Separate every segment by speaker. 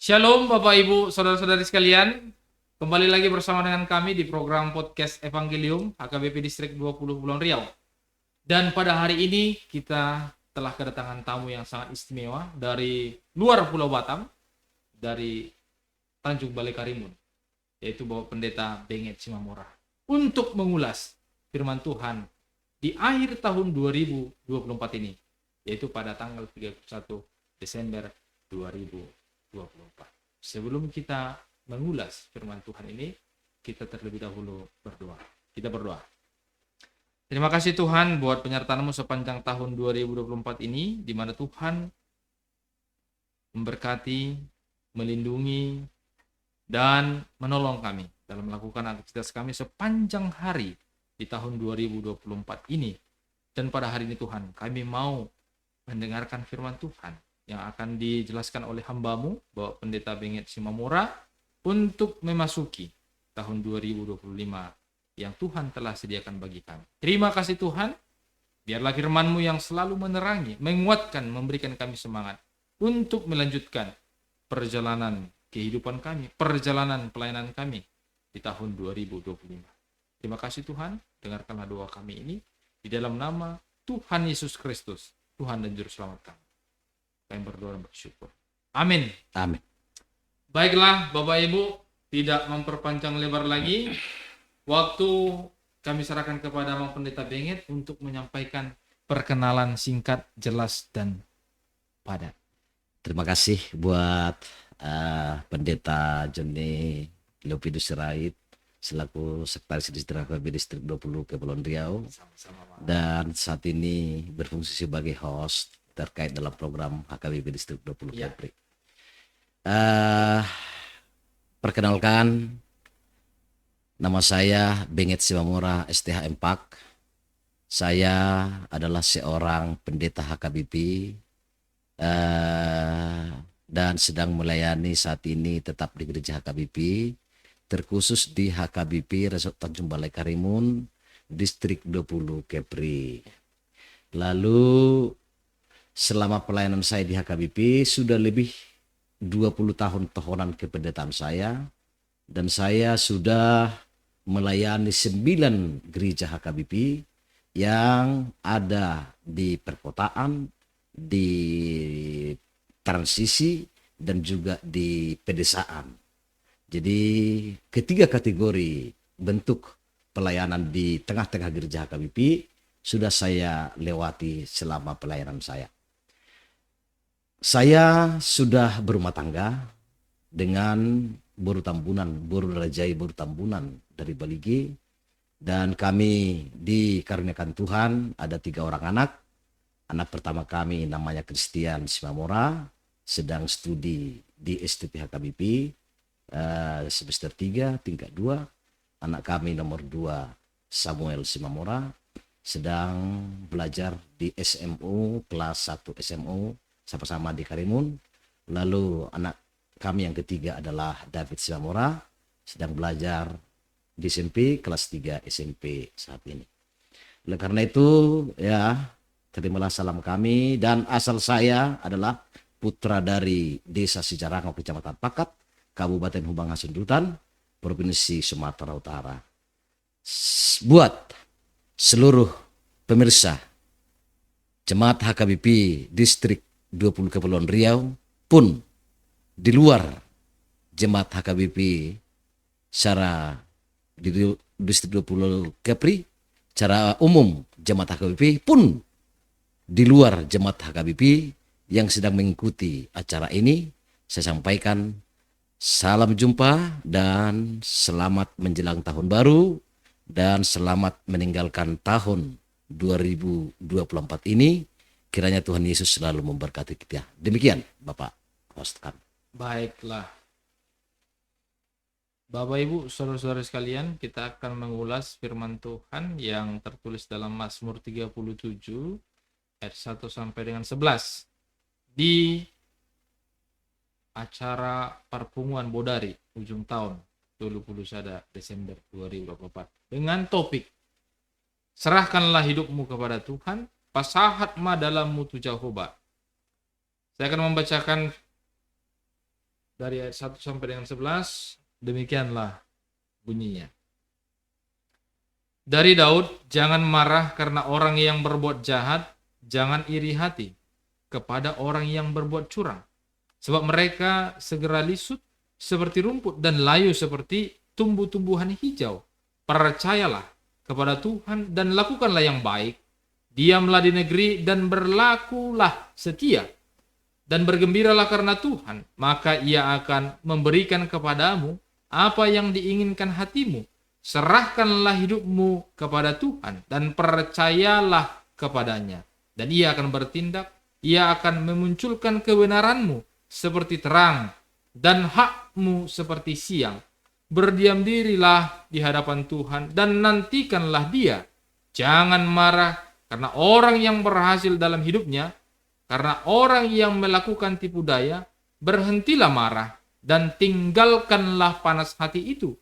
Speaker 1: Shalom Bapak Ibu, Saudara-saudari sekalian. Kembali lagi bersama dengan kami di program podcast Evangelium HKBP Distrik 20 Kepulauan Riau. Dan pada hari ini kita telah kedatangan tamu yang sangat istimewa dari luar Pulau Batam, dari Tanjung Balai Karimun, yaitu Bapak Pendeta Benget Simamora, untuk mengulas firman Tuhan di akhir tahun 2024 ini, yaitu pada tanggal 31 Desember 2024. Sebelum kita mengulas firman Tuhan ini, kita terlebih dahulu berdoa. Kita berdoa. Terima kasih Tuhan buat penyertaan-Mu sepanjang tahun 2024 ini, di mana Tuhan memberkati, melindungi, dan menolong kami dalam melakukan aktivitas kami sepanjang hari di tahun 2024 ini. Dan pada hari ini Tuhan, kami mau mendengarkan firman Tuhan yang akan dijelaskan oleh hamba-Mu, Bapak Pendeta Benget Simamora, untuk memasuki tahun 2025 yang Tuhan telah sediakan bagi kami. Terima kasih Tuhan, biarlah firman-Mu yang selalu menerangi, menguatkan, memberikan kami semangat untuk melanjutkan perjalanan kehidupan kami, perjalanan pelayanan kami di tahun 2025. Terima kasih Tuhan, dengarkanlah doa kami ini di dalam nama Tuhan Yesus Kristus, Tuhan dan Juru Selamat kami. Kami berdoa dan bersyukur. Amin.
Speaker 2: Amin.
Speaker 1: Baiklah Bapak Ibu, tidak memperpanjang lebar lagi, waktu kami serahkan kepada Bang Pendeta Benget untuk menyampaikan perkenalan singkat, jelas, dan padat.
Speaker 2: Terima kasih buat Pendeta Joni Leopidus Sirait selaku Sekretaris Distrik HKBP Distrik 20 Kepulauan Riau.
Speaker 1: Sama-sama.
Speaker 2: Dan saat ini berfungsi sebagai host terkait dalam program HKBP Distrik 20
Speaker 1: Ya.
Speaker 2: Kepri. Perkenalkan, nama saya Benget Simamora STH Empak. Saya adalah seorang pendeta HKBP dan sedang melayani saat ini tetap di gereja HKBP, terkhusus di HKBP Resort Tanjung Balai Karimun, Distrik 20 Kepri. Lalu selama pelayanan saya di HKBP sudah lebih 20 tahun tahunan kependetaan saya, dan saya sudah melayani 9 gereja HKBP yang ada di perkotaan, di transisi, dan juga di pedesaan. Jadi ketiga kategori bentuk pelayanan di tengah-tengah gereja HKBP sudah saya lewati selama pelayanan saya. Saya sudah berumah tangga dengan Boru Tambunan, Boru Rajai Boru Tambunan dari Baligi, dan kami dikaruniakan Tuhan ada 3 orang anak. Anak pertama kami namanya Christian Simamora, sedang studi di STP HKBP semester 3 tingkat 2. Anak kami nomor 2 Samuel Simamora sedang belajar di SMU kelas 1 SMU sama-sama di Karimun. Lalu anak kami yang ketiga adalah David Simamora, sedang belajar di SMP kelas 3 SMP saat ini. Oleh karena itu ya, terimalah salam kami, dan asal saya adalah putra dari Desa Sijarango, Kecamatan Pakat, Kabupaten Hubang Hasundutan, Provinsi Sumatera Utara. Buat seluruh pemirsa Jemaat HKBP Distrik 20 Kepulauan Riau pun di luar Jemaat HKBP secara di Distrik 20 Kepri, secara umum Jemaat HKBP pun di luar Jemaat HKBP yang sedang mengikuti acara ini, saya sampaikan salam jumpa dan selamat menjelang tahun baru, dan selamat meninggalkan tahun 2024 ini. Kiranya Tuhan Yesus selalu memberkati kita. Demikian Bapak host kami.
Speaker 1: Baiklah. Bapak Ibu, saudara-saudara sekalian, kita akan mengulas firman Tuhan yang tertulis dalam Mazmur 37 ayat 1 sampai dengan 11 di acara Perpunguan Bodari ujung tahun 21 Desember 2024 dengan topik serahkanlah hidupmu kepada Tuhan, pasahat ma dalam mutu Jehovah. Saya akan membacakan dari ayat 1 sampai dengan 11, demikianlah bunyinya. Dari Daud, jangan marah karena orang yang berbuat jahat, jangan iri hati kepada orang yang berbuat curang. Sebab mereka segera lisut seperti rumput dan layu seperti tumbuh-tumbuhan hijau. Percayalah kepada Tuhan dan lakukanlah yang baik. Diamlah di negeri dan berlakulah setia. Dan bergembiralah karena Tuhan, maka ia akan memberikan kepadamu apa yang diinginkan hatimu. Serahkanlah hidupmu kepada Tuhan dan percayalah kepadanya. Dan ia akan bertindak, ia akan memunculkan kebenaranmu seperti terang dan hakmu seperti siang. Berdiam dirilah di hadapan Tuhan dan nantikanlah dia. Jangan marah karena orang yang berhasil dalam hidupnya, karena orang yang melakukan tipu daya. Berhentilah marah dan tinggalkanlah panas hati itu.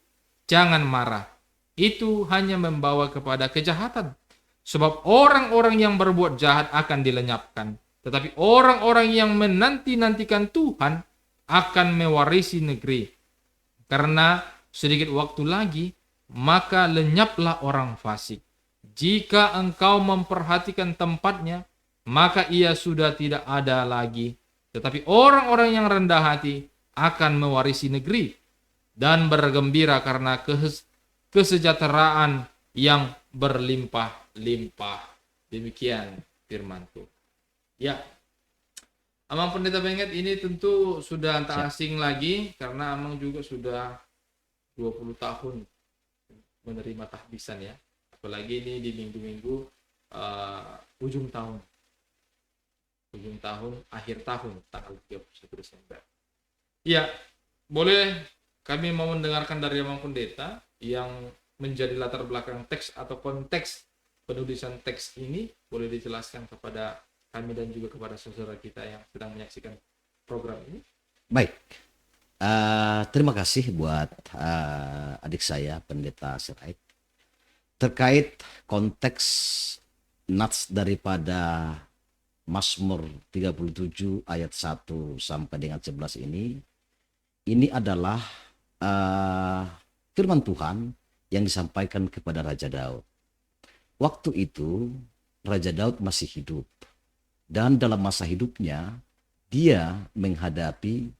Speaker 1: Jangan marah, itu hanya membawa kepada kejahatan. Sebab orang-orang yang berbuat jahat akan dilenyapkan, tetapi orang-orang yang menanti-nantikan Tuhan akan mewarisi negeri. Karena sedikit waktu lagi, maka lenyaplah orang fasik. Jika engkau memperhatikan tempatnya, maka ia sudah tidak ada lagi. Tetapi orang-orang yang rendah hati akan mewarisi negeri dan bergembira karena kesejahteraan yang berlimpah-limpah. Demikian firman Tuhan. Ya, Amang Pendeta Benget ini tentu sudah tak asing lagi, karena Amang juga sudah 20 tahun menerima tahbisan ya. Apalagi ini di minggu-minggu ujung tahun, akhir tahun, tanggal 31 Desember. Ya, boleh kami mau mendengarkan dari Amang Pendeta yang menjadi latar belakang teks atau konteks penulisan teks ini, boleh dijelaskan kepada kami dan juga kepada saudara kita yang sedang menyaksikan program ini.
Speaker 2: Baik, terima kasih buat adik saya Pendeta Sirait terkait konteks nats daripada Mazmur 37 ayat 1 sampai dengan 11 ini. Ini adalah firman Tuhan yang disampaikan kepada Raja Daud. Waktu itu Raja Daud masih hidup, dan dalam masa hidupnya dia menghadapi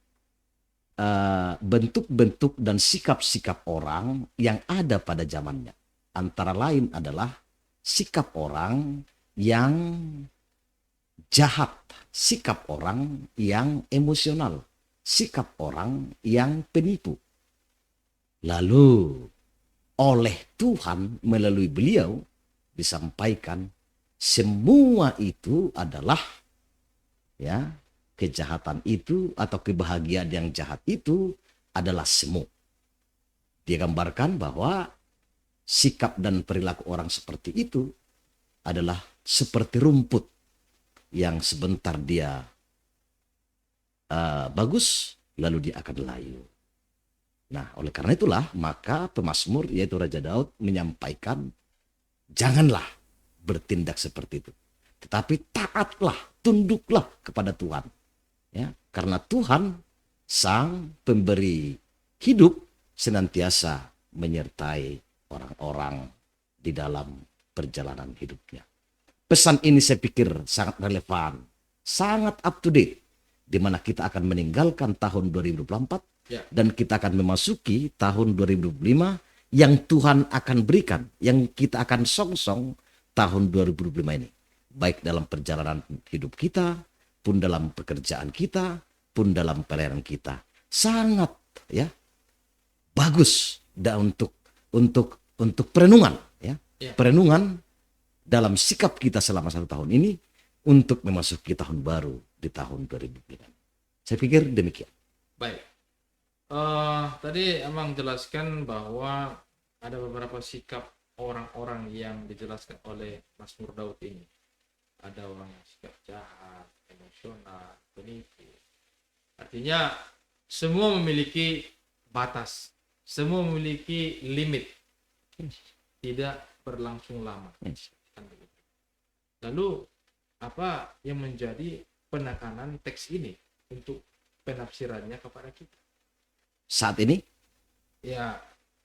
Speaker 2: bentuk-bentuk dan sikap-sikap orang yang ada pada zamannya. Antara lain adalah sikap orang yang jahat, sikap orang yang emosional, sikap orang yang penipu. Lalu oleh Tuhan melalui beliau disampaikan semua itu adalah ya, kejahatan itu atau kebahagiaan yang jahat itu adalah semu. Dia gambarkan bahwa sikap dan perilaku orang seperti itu adalah seperti rumput yang sebentar dia bagus, lalu dia akan layu. Nah, oleh karena itulah maka pemazmur yaitu Raja Daud menyampaikan, janganlah bertindak seperti itu, tetapi taatlah, tunduklah kepada Tuhan. Ya, karena Tuhan sang pemberi hidup senantiasa menyertai orang-orang di dalam perjalanan hidupnya. Pesan ini saya pikir sangat relevan, sangat up to date, di mana kita akan meninggalkan tahun 2024 dan kita akan memasuki tahun 2025 yang Tuhan akan berikan, yang kita akan songsong tahun 2025 ini. Baik dalam perjalanan hidup kita, pun dalam pekerjaan kita, pun dalam pelayanan kita. Sangat ya bagus dan untuk perenungan ya. Perenungan dalam sikap kita selama 1 tahun ini untuk memasuki tahun baru di tahun 2025. Saya pikir demikian.
Speaker 1: Baik. Tadi Amang jelaskan bahwa ada beberapa sikap orang-orang yang dijelaskan oleh Mazmur Daud ini. Ada orang yang sikap jahat, emosional, penipu. Artinya semua memiliki batas, semua memiliki limit, tidak berlangsung lama. Lalu apa yang menjadi penekanan teks ini untuk penafsirannya kepada kita?
Speaker 2: saat ini?
Speaker 1: Ya,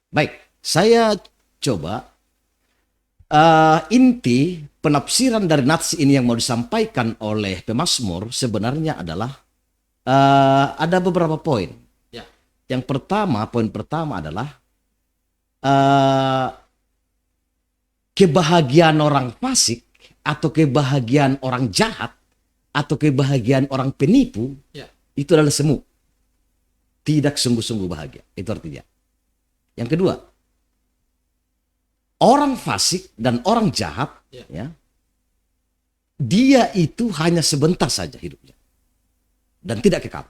Speaker 2: Baik, saya coba inti penafsiran dari nats ini yang mau disampaikan oleh pemazmur sebenarnya adalah ada beberapa poin.
Speaker 1: ya,
Speaker 2: Yang pertama, poin pertama adalah eh, kebahagiaan orang fasik atau kebahagiaan orang jahat atau kebahagiaan orang penipu
Speaker 1: ya,
Speaker 2: itu adalah semu. Tidak sungguh-sungguh bahagia. Itu artinya. Yang kedua, orang fasik dan orang jahat,
Speaker 1: Ya.
Speaker 2: ya, dia itu hanya sebentar saja hidupnya dan tidak kekal.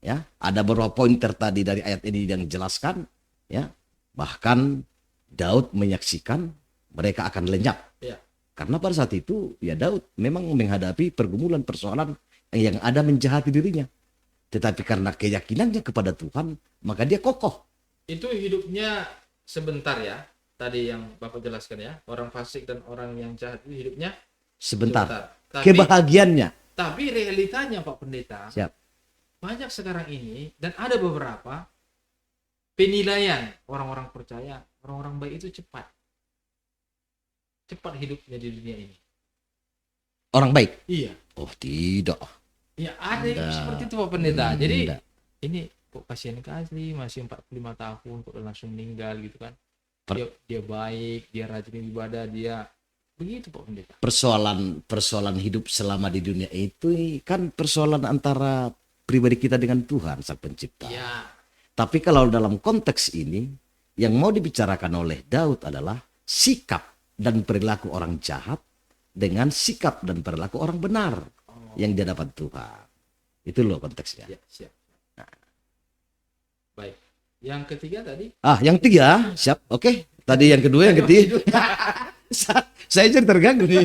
Speaker 2: Ya, ada beberapa pointer tadi dari ayat ini yang dijelaskan, ya, bahkan Daud menyaksikan mereka akan lenyap.
Speaker 1: ya.
Speaker 2: Karena pada saat itu, ya Daud memang menghadapi pergumulan persoalan yang ada menjahati dirinya. Tetapi karena keyakinannya kepada Tuhan, maka dia kokoh.
Speaker 1: Itu hidupnya sebentar ya. Tadi yang Bapak jelaskan ya, orang fasik dan orang yang jahat itu hidupnya
Speaker 2: Sebentar.
Speaker 1: Tapi,
Speaker 2: Kebahagiaannya.
Speaker 1: tapi realitanya Pak Pendeta,
Speaker 2: Siap.
Speaker 1: banyak sekarang ini dan ada beberapa penilaian orang-orang percaya, orang-orang baik itu cepat. Cepat hidupnya di dunia ini.
Speaker 2: Orang baik.
Speaker 1: Iya.
Speaker 2: Oh tidak.
Speaker 1: Ya ada yang
Speaker 2: Enggak.
Speaker 1: seperti itu Pak Pendeta. Jadi
Speaker 2: Enggak.
Speaker 1: ini kok kasihan kali masih 45 tahun kok udah langsung meninggal gitu kan.
Speaker 2: Per-
Speaker 1: Dia baik, dia rajin ibadah, dia begitu Pak Pendeta.
Speaker 2: Persoalan hidup selama di dunia itu kan persoalan antara pribadi kita dengan Tuhan Sang Pencipta.
Speaker 1: Iya.
Speaker 2: Tapi kalau dalam konteks ini yang mau dibicarakan oleh Daud adalah sikap dan perilaku orang jahat dengan sikap dan perilaku orang benar yang dia dapat Tuhan. Itu loh konteksnya.
Speaker 1: Ya, siap. Baik. Yang ketiga tadi
Speaker 2: Yang tiga, siap. Oke. Tadi yang kedua, yang ketiga. Saya jadi terganggu nih.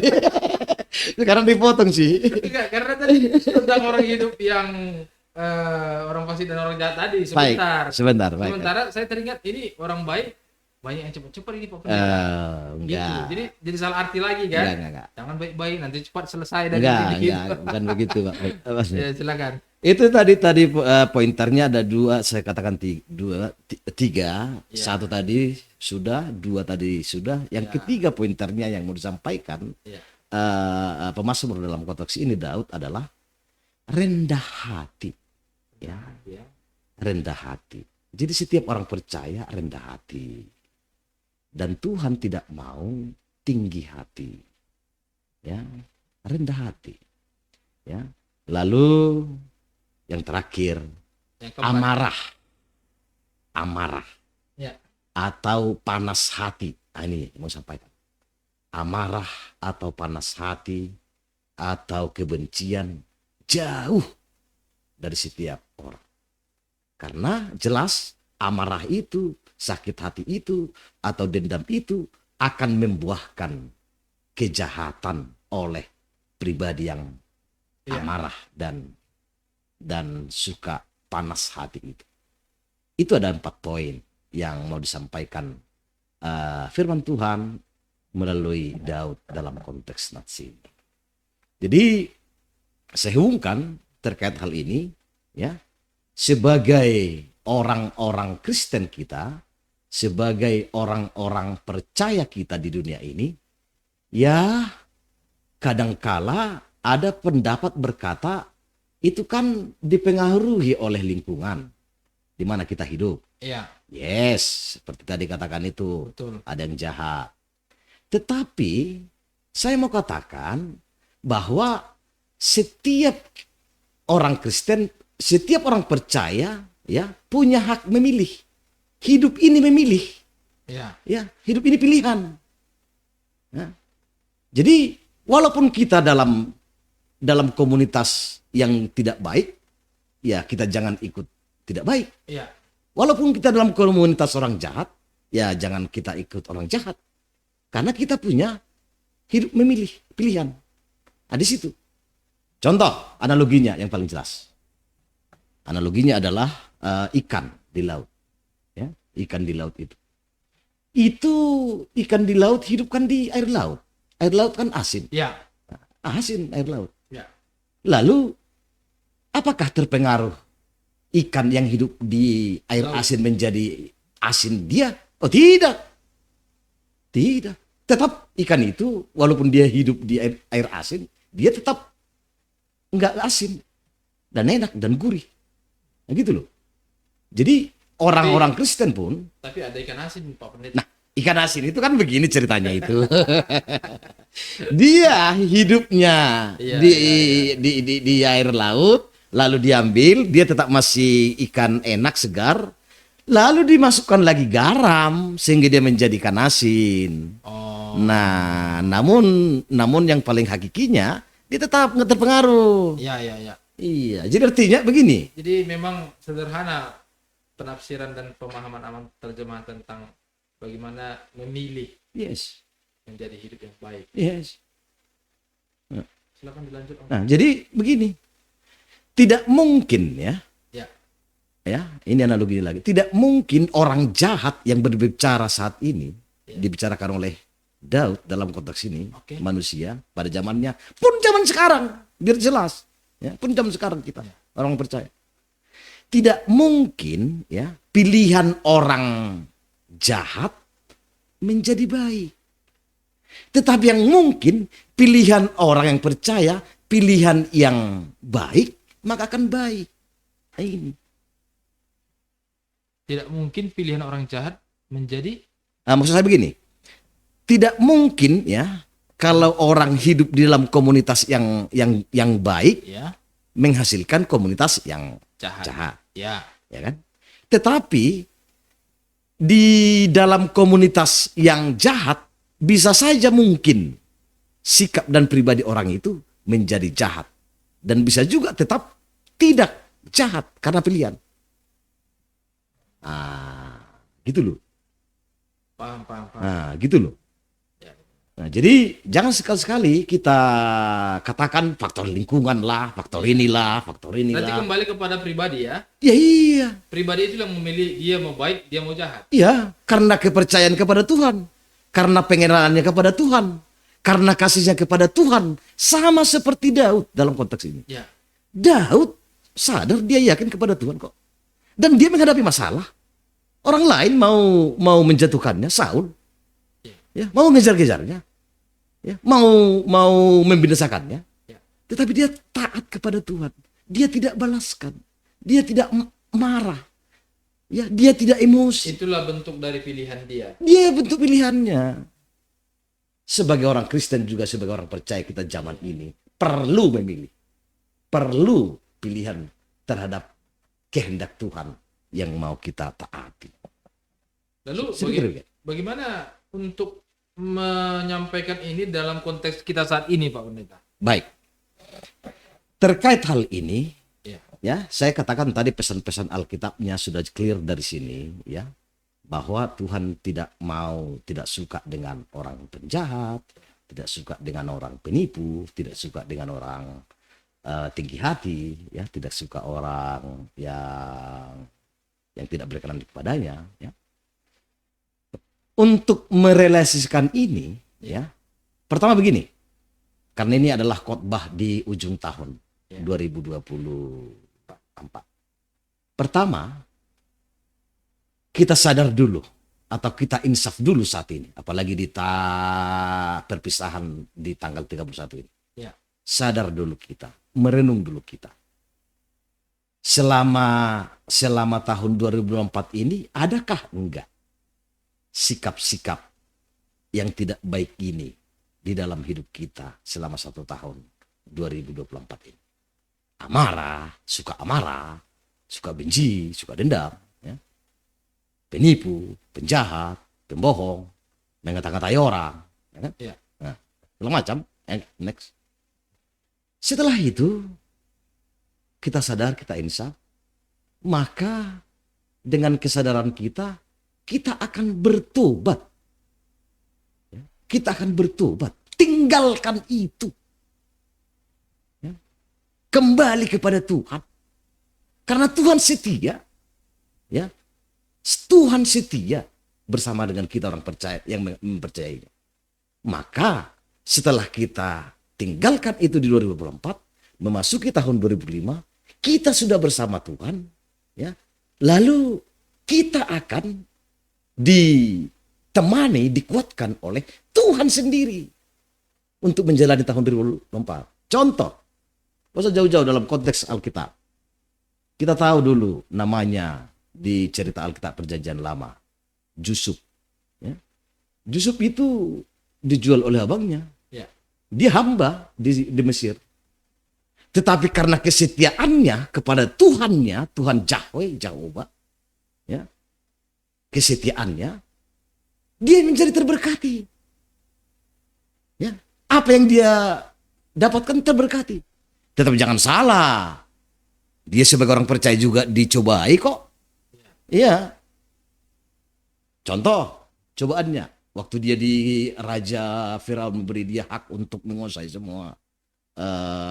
Speaker 2: Sekarang dipotong sih.
Speaker 1: enggak, karena tadi tentang orang hidup yang orang fasik dan orang jahat tadi sebentar.
Speaker 2: Baik, sebentar. Baik.
Speaker 1: Sementara saya teringat ini orang baik banyak yang cepat-cepat ini Pak Pendeta. Gitu.
Speaker 2: Enggak.
Speaker 1: Jadi salah arti lagi kan?
Speaker 2: Enggak.
Speaker 1: Jangan baik-baik nanti cepat selesai dari
Speaker 2: Enggak,
Speaker 1: ini.
Speaker 2: bukan begitu, Pak.
Speaker 1: Ya, silakan.
Speaker 2: Itu tadi pointernya ada dua, saya katakan tiga.
Speaker 1: Ya.
Speaker 2: Satu tadi sudah, dua tadi sudah. Yang
Speaker 1: Ya.
Speaker 2: ketiga pointernya yang mau disampaikan
Speaker 1: Ya.
Speaker 2: pemazmur dalam konteks ini Daud adalah rendah hati, ya,
Speaker 1: Ya.
Speaker 2: rendah hati. Jadi setiap orang percaya rendah hati. Dan Tuhan tidak mau tinggi hati, ya, rendah hati, ya. Lalu yang terakhir
Speaker 1: Yang keempat.
Speaker 2: amarah,
Speaker 1: Ya.
Speaker 2: atau panas hati. Ini mau sampaikan, amarah atau panas hati atau kebencian jauh dari setiap orang. Karena jelas amarah itu, sakit hati itu, atau dendam itu akan membuahkan kejahatan oleh pribadi yang
Speaker 1: Ya.
Speaker 2: amarah dan suka panas hati itu. Itu ada 4 poin yang mau disampaikan firman Tuhan melalui Daud dalam konteks nats ini. Jadi saya hubungkan terkait hal ini, ya, sebagai orang-orang Kristen kita, sebagai orang-orang percaya kita di dunia ini, ya kadangkala ada pendapat berkata itu kan dipengaruhi oleh lingkungan di mana kita hidup.
Speaker 1: Iya,
Speaker 2: Yes, seperti tadi katakan itu,
Speaker 1: betul.
Speaker 2: ada yang jahat. Tetapi saya mau katakan bahwa setiap orang Kristen, setiap orang percaya, ya, punya hak memilih. Hidup ini memilih,
Speaker 1: Iya.
Speaker 2: ya, hidup ini pilihan. Ya. Jadi walaupun kita dalam komunitas yang tidak baik, ya kita jangan ikut tidak baik.
Speaker 1: Iya.
Speaker 2: Walaupun kita dalam komunitas orang jahat, ya jangan kita ikut orang jahat. Karena kita punya hidup memilih, pilihan. Nah, di situ. Contoh analoginya yang paling jelas. Analoginya adalah ikan di laut. Ya, ikan di laut itu. Itu ikan di laut hidup kan di air laut. Air laut kan asin.
Speaker 1: Iya.
Speaker 2: Asin air laut.
Speaker 1: Iya.
Speaker 2: Lalu apakah terpengaruh ikan yang hidup di air
Speaker 1: Laut.
Speaker 2: asin menjadi asin dia? Oh tidak. Tidak. Tetap ikan itu walaupun dia hidup di air asin, dia tetap nggak asin dan enak dan gurih. Nah, gitu loh. Jadi orang-orang Kristen pun,
Speaker 1: Tapi ada ikan asin, Pak Pendeta.
Speaker 2: nah ikan asin itu kan begini ceritanya itu. Dia hidupnya
Speaker 1: Iya,
Speaker 2: di air laut, lalu diambil, dia tetap masih ikan enak segar, lalu dimasukkan lagi garam sehingga dia menjadi ikan asin.
Speaker 1: Oh,
Speaker 2: Nah, namun yang paling hakikinya dia tetap nggak terpengaruh.
Speaker 1: iya, iya, iya.
Speaker 2: Iya, jadi artinya begini.
Speaker 1: Jadi memang sederhana penafsiran dan pemahaman aman terjemahan tentang bagaimana memilih
Speaker 2: Yes,
Speaker 1: menjadi hidup yang baik.
Speaker 2: yes.
Speaker 1: Silakan dilanjut, Om.
Speaker 2: Nah, jadi begini. Tidak mungkin ya.
Speaker 1: Ya,
Speaker 2: Ya, ini analogi lagi. Tidak mungkin orang jahat yang berbicara saat ini dibicarakan oleh Daud dalam konteks ini,
Speaker 1: Oke.
Speaker 2: manusia pada zamannya, pun zaman sekarang, biar jelas, ya, pun zaman sekarang kita orang percaya. Tidak mungkin ya pilihan orang jahat menjadi baik. Tetapi yang mungkin pilihan orang yang percaya, pilihan yang baik, maka akan baik. Nah, ini.
Speaker 1: tidak mungkin pilihan orang jahat menjadi
Speaker 2: Nah, maksud saya begini, tidak mungkin ya kalau orang hidup di dalam komunitas yang baik
Speaker 1: ya
Speaker 2: menghasilkan komunitas yang
Speaker 1: jahat.
Speaker 2: jahat,
Speaker 1: Ya,
Speaker 2: ya kan? Tetapi di dalam komunitas yang jahat bisa saja mungkin sikap dan pribadi orang itu menjadi jahat dan bisa juga tetap tidak jahat karena pilihan. Gitu loh.
Speaker 1: paham, paham, paham.
Speaker 2: Nah, gitu loh.
Speaker 1: Ya.
Speaker 2: Nah, jadi jangan sekali-sekali kita katakan faktor lingkungan lah, faktor inilah, faktor
Speaker 1: Berarti
Speaker 2: inilah.
Speaker 1: kembali kepada pribadi ya.
Speaker 2: Ya iya,
Speaker 1: Pribadi itu yang memilih dia mau baik, dia mau jahat.
Speaker 2: iya, karena kepercayaan kepada Tuhan, karena pengenalannya kepada Tuhan, karena kasihnya kepada Tuhan, sama seperti Daud dalam konteks ini.
Speaker 1: Ya,
Speaker 2: Daud sadar dia yakin kepada Tuhan kok, dan dia menghadapi masalah. Orang lain mau menjatuhkannya, Saul, ya, mau ngejar-ngejarnya, ya, mau membinasakannya.
Speaker 1: ya.
Speaker 2: Tetapi dia taat kepada Tuhan. Dia tidak balaskan. Dia tidak marah. Ya, dia tidak emosi.
Speaker 1: Itulah bentuk dari pilihan dia.
Speaker 2: Dia bentuk pilihannya. Sebagai orang Kristen juga sebagai orang percaya kita zaman ini perlu memilih. Perlu pilihan terhadap kehendak Tuhan yang mau kita taati.
Speaker 1: Lalu
Speaker 2: Saya pikir begitu.
Speaker 1: bagaimana untuk menyampaikan ini dalam konteks kita saat ini, Pak Pendeta?
Speaker 2: Baik. Terkait hal ini,
Speaker 1: Ya.
Speaker 2: ya, saya katakan tadi pesan-pesan Alkitabnya sudah clear dari sini, ya, bahwa Tuhan tidak suka dengan orang penjahat, tidak suka dengan orang penipu, tidak suka dengan orang tinggi hati, ya, tidak suka orang yang tidak berkenan kepadanya, ya. Untuk merelasikan ini, ya, pertama begini, karena ini adalah khotbah di ujung tahun 2024. Pertama, kita sadar dulu atau kita insaf dulu saat ini, apalagi di perpisahan di tanggal 31 ini.
Speaker 1: Ya.
Speaker 2: Sadar dulu kita, merenung dulu kita. Selama tahun 2024 ini, adakah enggak sikap-sikap yang tidak baik ini di dalam hidup kita selama 1 tahun 2024 ini? Amarah, suka benci, suka dendam, ya. Penipu, penjahat, pembohong, mengata-ngatai orang, ya kan?
Speaker 1: Ya.
Speaker 2: Nah, segala macam. Next. Setelah itu kita sadar, kita insaf, maka dengan kesadaran kita akan bertobat. Ya, kita akan bertobat. Tinggalkan itu. Ya, kembali kepada Tuhan. Karena Tuhan setia. Ya, Tuhan setia bersama dengan kita orang percaya yang mempercayainya. Maka setelah kita tinggalkan itu di 2024, memasuki tahun 2005, kita sudah bersama Tuhan, Ya. Lalu kita akan ditemani, dikuatkan oleh Tuhan sendiri untuk menjalani tahun 2024. Contoh, gak usah jauh-jauh dalam konteks Alkitab. Kita tahu dulu namanya di cerita Alkitab Perjanjian Lama, Yusuf. Ya. Yusuf itu dijual oleh abangnya.
Speaker 1: Ya.
Speaker 2: Dia hamba di Mesir. Tetapi karena kesetiaannya kepada Tuhannya, Tuhan Yahweh, Jehovah, ya, kesetiaannya, dia menjadi terberkati. Ya, apa yang dia dapatkan terberkati. Tetapi jangan salah, dia sebagai orang percaya juga dicobai kok. Iya. Contoh, cobaannya, waktu dia di Raja Firaun memberi dia hak untuk menguasai semua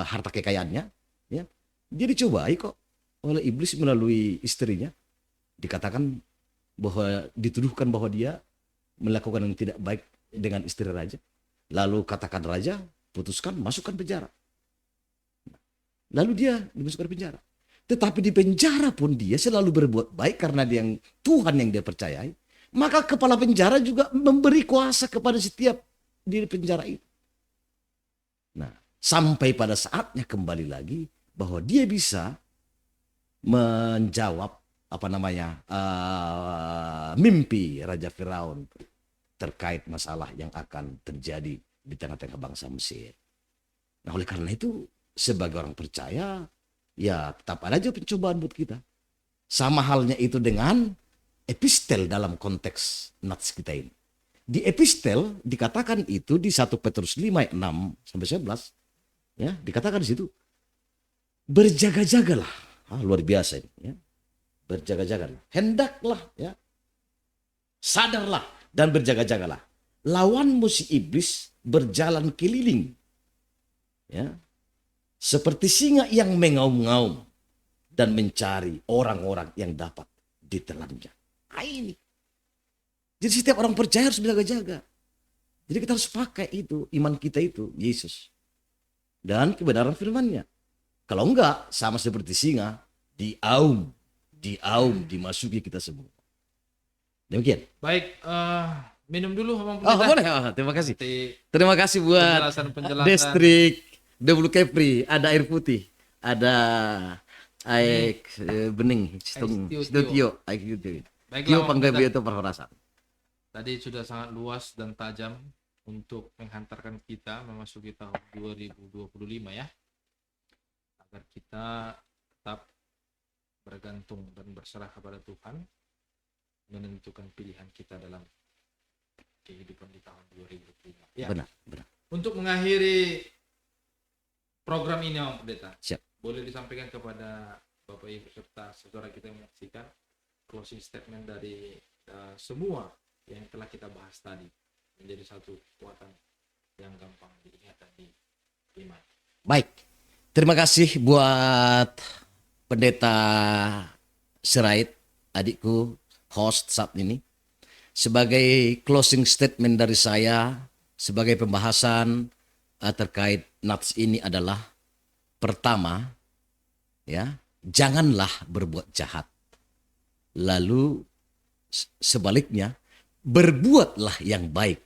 Speaker 2: harta kekayaannya, ya, dia dicobai kok oleh iblis melalui istrinya. Dikatakan bahwa dituduhkan bahwa dia melakukan yang tidak baik dengan istri raja. Lalu katakan raja, putuskan masukkan penjara. Lalu dia dimasukkan penjara. Tetapi di penjara pun dia selalu berbuat baik karena dia yang Tuhan yang dia percayai. Maka kepala penjara juga memberi kuasa kepada setiap di penjara itu. Nah, sampai pada saatnya kembali lagi bahwa dia bisa menjawab mimpi Raja Firaun terkait masalah yang akan terjadi di tengah-tengah bangsa Mesir. Nah, oleh karena itu sebagai orang percaya, ya tetap ada aja pencobaan buat kita. Sama halnya itu dengan epistel dalam konteks nats kita ini. Di epistel dikatakan itu di 1 Petrus 5 ayat 6 sampai 11, ya, dikatakan di situ berjaga-jagalah. Luar biasa ini, ya. Berjaga-jagalah. Hendaklah, ya. Sadarlah dan berjaga-jagalah. Lawanmu si iblis berjalan keliling, ya, seperti singa yang mengaum-ngaum dan mencari orang-orang yang dapat ditelannya. Ini. Jadi setiap orang percaya harus berjaga-jaga. Jadi kita harus pakai itu, iman kita itu, Yesus. Dan kebenaran firman-Nya. Kalau enggak, sama seperti singa, dimasuki kita semua. Demikian.
Speaker 1: Baik, minum dulu Abang
Speaker 2: Oh,
Speaker 1: Pendeta.
Speaker 2: boleh. Terima kasih.
Speaker 1: Nanti
Speaker 2: Terima kasih buat
Speaker 1: penjelasan-penjelasan.
Speaker 2: Distrik W Kepri, ada air putih, ada air bening, studio, air putih.
Speaker 1: Baiklah,
Speaker 2: Kio
Speaker 1: Abang
Speaker 2: panggabi
Speaker 1: Pendeta.
Speaker 2: itu perhorasan.
Speaker 1: Tadi sudah sangat luas dan tajam untuk menghantarkan kita memasuki tahun 2025 ya. Agar kita tetap bergantung dan berserah kepada Tuhan, menentukan pilihan kita dalam kehidupan di tahun 2025. Ya.
Speaker 2: Benar.
Speaker 1: Untuk mengakhiri program ini, Om Pendeta,
Speaker 2: Siap.
Speaker 1: boleh disampaikan kepada Bapak Ibu serta saudara kita yang menyaksikan closing statement dari semua yang telah kita bahas tadi menjadi satu kekuatan yang gampang diingat dan diiman.
Speaker 2: Baik. Terima kasih buat Pendeta Sirait, adikku, host saat ini. Sebagai closing statement dari saya, sebagai pembahasan terkait nats ini adalah, pertama, ya, janganlah berbuat jahat. Lalu sebaliknya, berbuatlah yang baik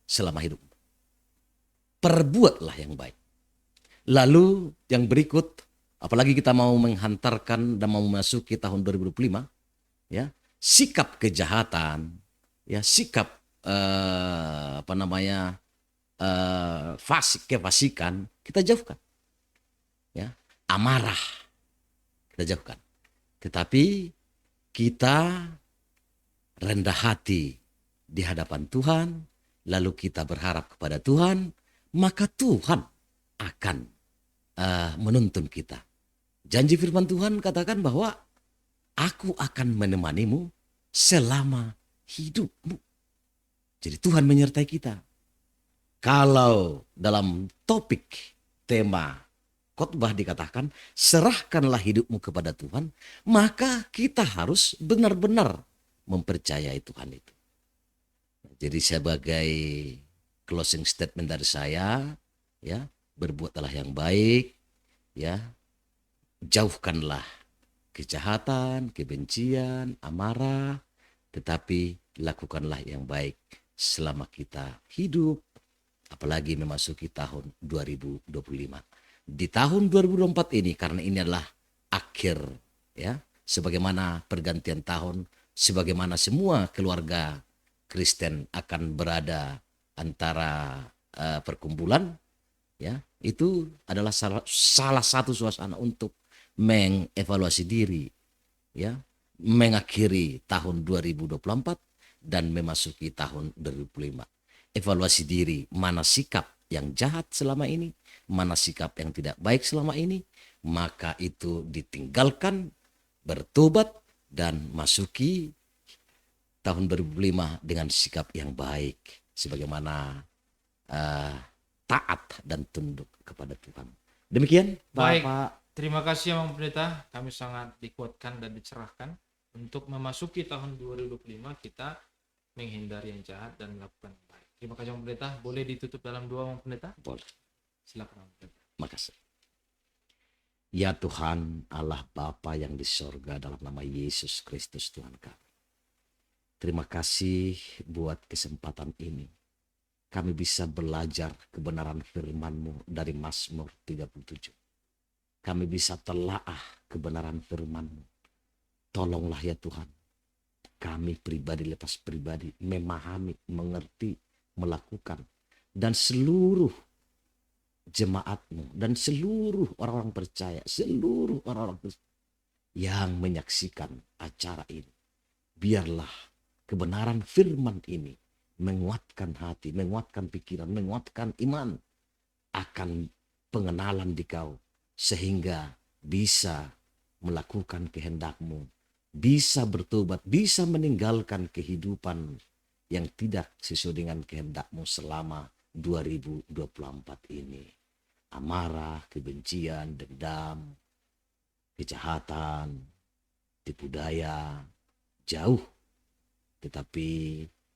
Speaker 2: selama hidup. Perbuatlah yang baik. Lalu yang berikut, apalagi kita mau menghantarkan dan mau memasuki tahun 2025, ya, sikap kejahatan, ya, sikap kefasikan kita jauhkan, ya, amarah kita jauhkan. Tetapi kita rendah hati di hadapan Tuhan, lalu kita berharap kepada Tuhan, maka Tuhan akan menuntun kita. Janji firman Tuhan katakan bahwa aku akan menemanimu selama hidupmu. Jadi Tuhan menyertai kita. Kalau dalam topik tema khotbah dikatakan serahkanlah hidupmu kepada Tuhan, maka kita harus benar-benar mempercayai Tuhan itu. Jadi sebagai closing statement dari saya, ya, berbuatlah yang baik, ya, jauhkanlah kejahatan, kebencian, amarah, tetapi lakukanlah yang baik selama kita hidup, apalagi memasuki tahun 2025. Di tahun 2024 ini, karena ini adalah akhir, ya, sebagaimana pergantian tahun, sebagaimana semua keluarga Kristen akan berada antara perkumpulan, ya, itu adalah salah satu suasana untuk mengevaluasi diri, ya, mengakhiri tahun 2024 dan memasuki tahun 2025. Evaluasi diri, mana sikap yang jahat selama ini, mana sikap yang tidak baik selama ini, maka itu ditinggalkan, bertobat, dan masuki tahun 2005 dengan sikap yang baik, sebagaimana taat dan tunduk kepada Tuhan. Demikian,
Speaker 1: Baik,
Speaker 2: Bapak.
Speaker 1: terima kasih Bang Pendeta. Kami sangat dikuatkan dan dicerahkan untuk memasuki tahun 2025 kita menghindari yang jahat dan melakukan yang baik. Terima kasih Bang Pendeta. Boleh ditutup dalam doa Bang Pendeta?
Speaker 2: Boleh.
Speaker 1: Silakan Bang Pendeta.
Speaker 2: Makasih. Ya Tuhan, Allah Bapa yang di sorga, dalam nama Yesus Kristus Tuhan kami. Terima kasih buat kesempatan ini. Kami bisa belajar kebenaran firman-Mu dari Mazmur 37. Kami bisa telaah kebenaran firman-Mu. Tolonglah ya Tuhan, kami pribadi lepas pribadi memahami, mengerti, melakukan, dan seluruh jemaat-Mu dan seluruh orang-orang percaya, seluruh orang-orang yang menyaksikan acara ini. Biarlah kebenaran firman ini menguatkan hati, menguatkan pikiran, menguatkan iman akan pengenalan di Kau, sehingga bisa melakukan kehendak-Mu, bisa bertobat, bisa meninggalkan kehidupan yang tidak sesuai dengan kehendak-Mu selama 2024 ini. Amarah, kebencian, dendam, kejahatan, tipu daya, jauh. Tetapi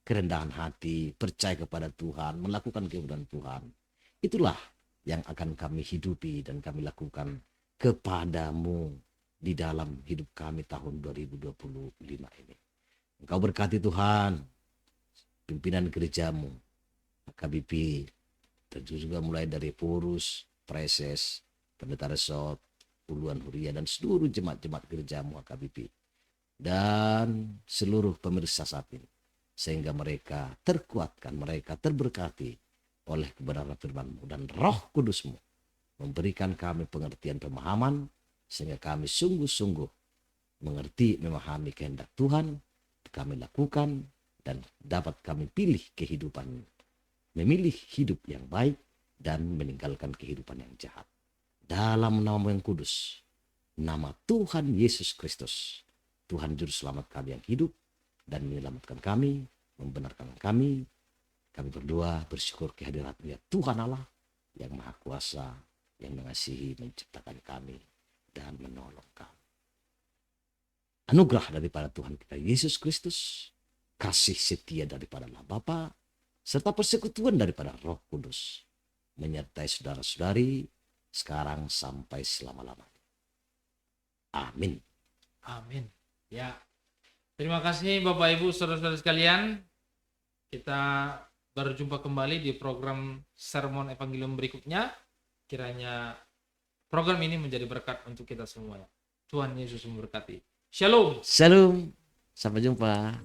Speaker 2: kerendahan hati, percaya kepada Tuhan, melakukan kehendak Tuhan, itulah yang akan kami hidupi dan kami lakukan kepadamu di dalam hidup kami tahun 2025 ini. Engkau berkati Tuhan pimpinan gerejamu, KBP, tentu juga mulai dari Purus, Preses, Pendeta Resort, Puluhan Huria, dan seluruh jemaat-jemaat gerejamu KBP, dan seluruh pemirsa saat ini, sehingga mereka terkuatkan, mereka terberkati oleh kebenaran firman-Mu, dan Roh Kudus-Mu memberikan kami pengertian pemahaman, sehingga kami sungguh-sungguh mengerti, memahami kehendak Tuhan, kami lakukan, dan dapat kami pilih kehidupan, memilih hidup yang baik, dan meninggalkan kehidupan yang jahat. Dalam nama yang kudus, nama Tuhan Yesus Kristus, Tuhan Juru Selamat kami yang hidup dan menyelamatkan kami, membenarkan kami berdoa bersyukur kehadirat-Mu ya Tuhan Allah yang Maha Kuasa, yang mengasihi, menciptakan kami, dan menolong kami. Anugerah daripada Tuhan kita Yesus Kristus, kasih setia daripada Allah Bapa, serta persekutuan daripada Roh Kudus menyertai saudara-saudari sekarang sampai selama-lamanya. Amin.
Speaker 1: Amin. Ya. Terima kasih Bapak Ibu saudara-saudara sekalian. Kita berjumpa kembali di program Sermon Evangelium berikutnya. Kiranya program ini menjadi berkat untuk kita semua. Tuhan Yesus memberkati. Shalom.
Speaker 2: Shalom. Sampai jumpa.